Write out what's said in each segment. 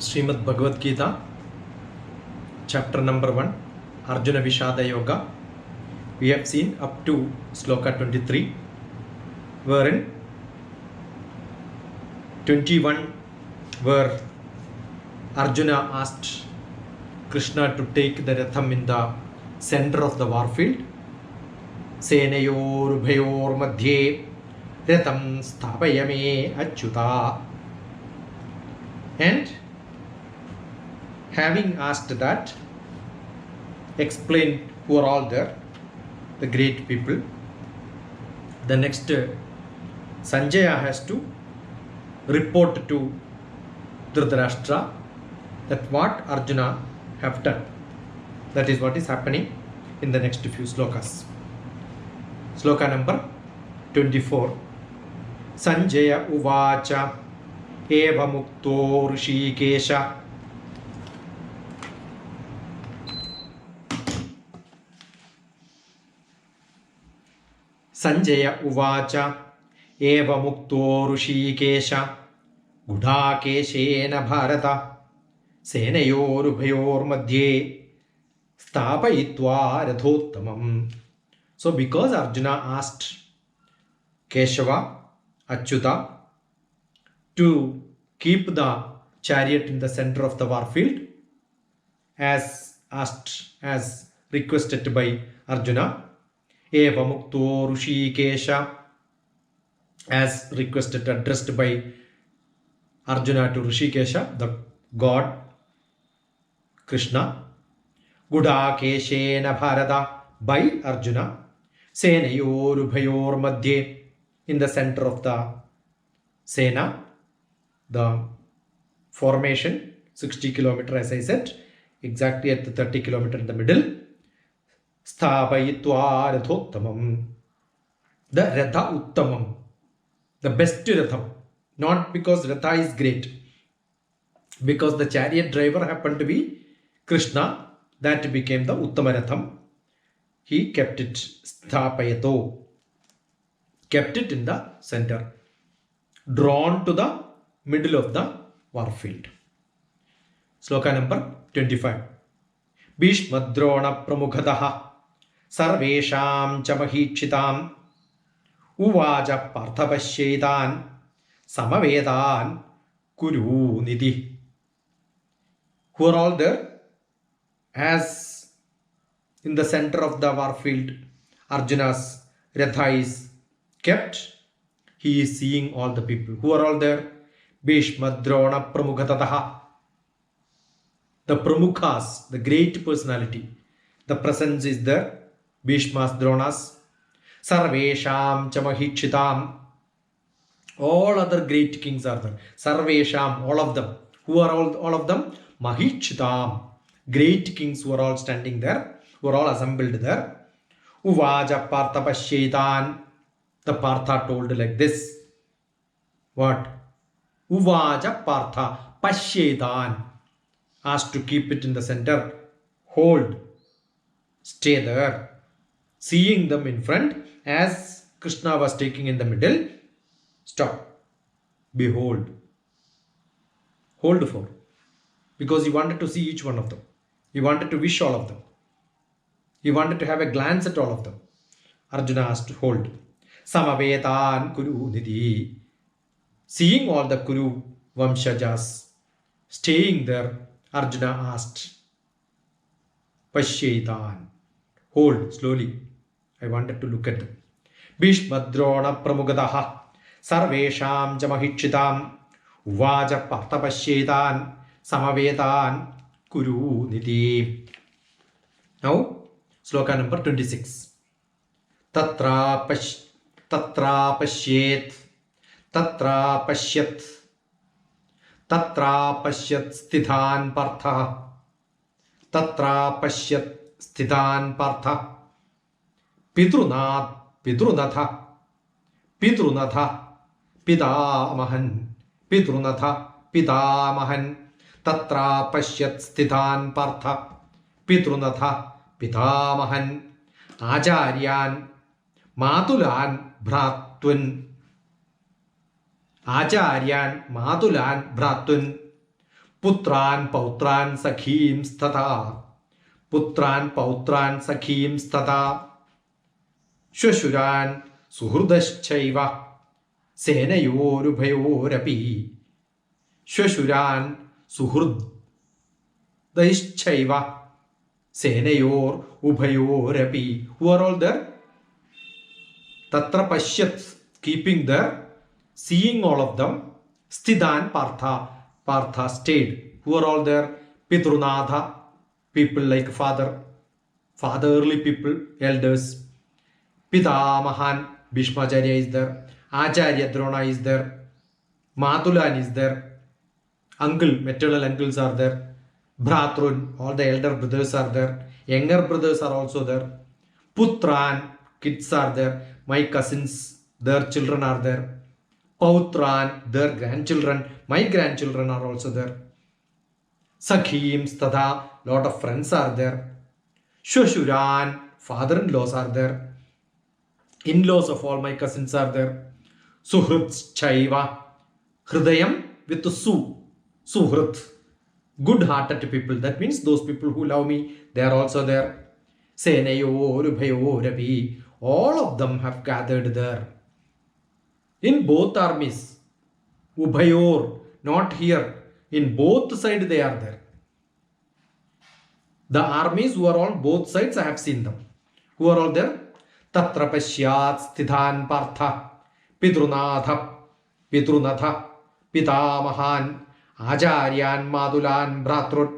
Srimad Bhagavad Gita, chapter number 1, Arjuna Vishada Yoga. We have seen up to sloka 23, wherein 21, where Arjuna asked Krishna to take the Ratham in the center of the war field. Senayor Bhayor Madhye Ratham Sthapayame Achyuta. And having asked that, explain who are all there, the great people. The next, Sanjaya has to report to Dhritarashtra that what Arjuna have done. That is what is happening in the next few slokas. Sloka number 24. Sanjaya uvacha eva mukto Rishikesha. Sanjaya uvacha eva mukto Rishikesha Gudakeshena Bharata Senayor Bhayor Madhye Sthapayitva Rathottamam. So because Arjuna asked Keshava, Achyuta to keep the chariot in the center of the war field, as asked, as requested by Arjuna, Eva Mukto Rishikesha, as requested, addressed by Arjuna to Rishikesha, the god Krishna, Gudakeshena Bharata, by Arjuna, Senayor Bhayor Madhye, in the center of the Sena, the formation, 60 kilometer as I said, exactly at the 30 kilometer in the middle. Sthapayitva Rathottamam, the Ratha Uttamam, the best Ratham. Not because Ratha is great, because the chariot driver happened to be Krishna, that became the Uttama Ratham. He kept it Sthapayato, kept it in the center, drawn to the middle of the war field. Sloka number 25. Bhishmadrona Pramukhataha Sarvesham Chamahichitam Uvaja Parthabashyetan Samavedan Kuru Nidhi. Who are all there? As in the center of the war field, Arjuna's Ratha is kept. He is seeing all the people. Who are all there? Bhishmadrona Pramukhataha. The Pramukhas, the great personality. The presence is there. Bhishmas, Dronas. Sarvesham Chamahichitam. All other great kings are there. Sarvesham, all of them. Who are all of them? Mahichitam. Great kings who are all standing there, who are all assembled there. Uvaja Partha Pashyetan. The Partha told like this. What? Uvaja Partha Pashyetan. Asked to keep it in the center. Hold. Stay there. Seeing them in front, as Krishna was taking in the middle. Stop. Behold. Hold for. Because he wanted to see each one of them. He wanted to wish all of them. He wanted to have a glance at all of them. Arjuna asked to hold. Samavetan Kuru Nidhi. Seeing all the Kuru Vamshajas staying there, Arjuna asked, Pashyetan. Hold slowly. I wanted to look at them. Bhishmadrona Pramukhataha Sarvesham Jamahichitam Uvaja Partha Pashyetan Samavetan Kuru Nidhi. Now, sloka number 26. Tatra Pashyet Tatra Pashyat Tatra Pashyat Stithan Partha Tatra Pashyat Stithan Partha Pitrunatha Pitamahan Tatra Pashyat Stithan Partha Pitrunatha Pitamahan Acharyan Matulan Bhratun പുത്രാൻ പൗത്രാൻ സഖീം സ്തഥാ പുത്രാൻ പൗത്രാൻ സഖീം സ്തഥാ ശ്വശുരാൻ സുഹൃദശ്ചൈവ സേനയോരുഭയോരപി ശ്വശുരാൻ സുഹൃദൈശ്ചൈവ സേനയോർ ഉഭയോരപി. Who are all there? Tatra pashyat, keeping there, seeing all of them. Sthidan Partha, Partha stayed. Who are all there? Pitrunatha, people like father, fatherly people, elders. Pitamahan, Bhishmacharya is there. Acharya Drona is there. Matulan is there. Uncle, maternal uncles are there. Bhratrun, all the elder brothers are there. Younger brothers are also there. Putran, kids are there. My cousins, their children are there. Pautran, their grandchildren. My grandchildren are also there. Sakhiim, Stadha, lot of friends are there. Shushuran, father-in-laws are there. In-laws of all my cousins are there. Suhruts, Chaiva. Hridayam with Su. Suhrit. Good-hearted people. That means those people who love me, they are also there. Senayorubayorapi. All of them have gathered there. In both armies. Ubhayor, not here. In both sides they are there. The armies who are on both sides, I have seen them. Who are all there? Tatra pashyat stidhan partha. Pitrunatha. Pitrunatha. Pitamahan. Acharyan Madulan Bhratrut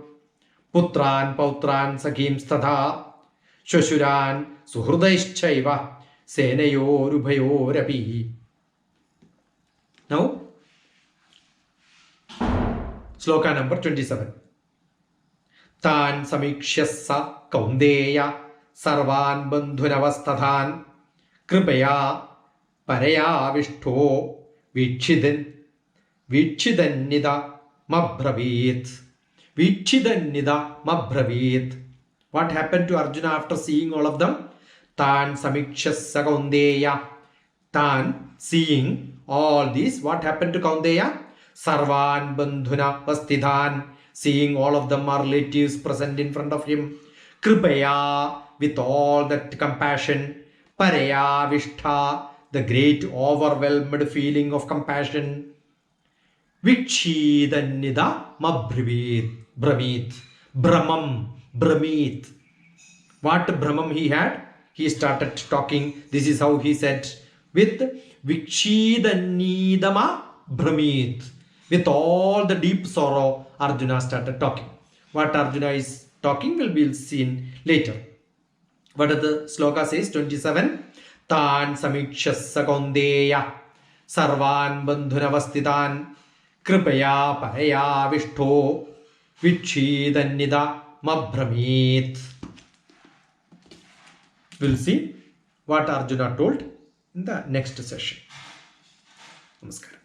Putran Pautran Sakhim Stadha Shushuran Suhrudaishchaiva Senayorubayorapi. Now, sloka number 27. Tan Samikshyassa Kaundeya Sarvan Bandhunavastadhan Kripaya Paraya Vishtho Vichidannida Mabravit. Vichidannida Mabravit. What happened to Arjuna after seeing all of them? Tan Samikshassa Kaundeya. Tan, seeing all these, what happened to Kaundeya? Sarvan Bandhuna Vastidhan. Seeing all of them are relatives present in front of him. Kripaya, with all that compassion. Paraya Vishtha, the great overwhelmed feeling of compassion. Vichidannida Mabravit. Bramit. Brahmam. Bramit. What Brahmam he had? He started talking. This is how he said. With Vichidannidama Bramit. With all the deep sorrow, Arjuna started talking. What Arjuna is talking will be seen later. What the sloka says? 27. Tan Samikshassa Kaundeya Sarvan Bandhunavasthitan Kripaya Paraya Vishtho Vichidannida Mabramit. We'll see what Arjuna told in the next session. Namaskar.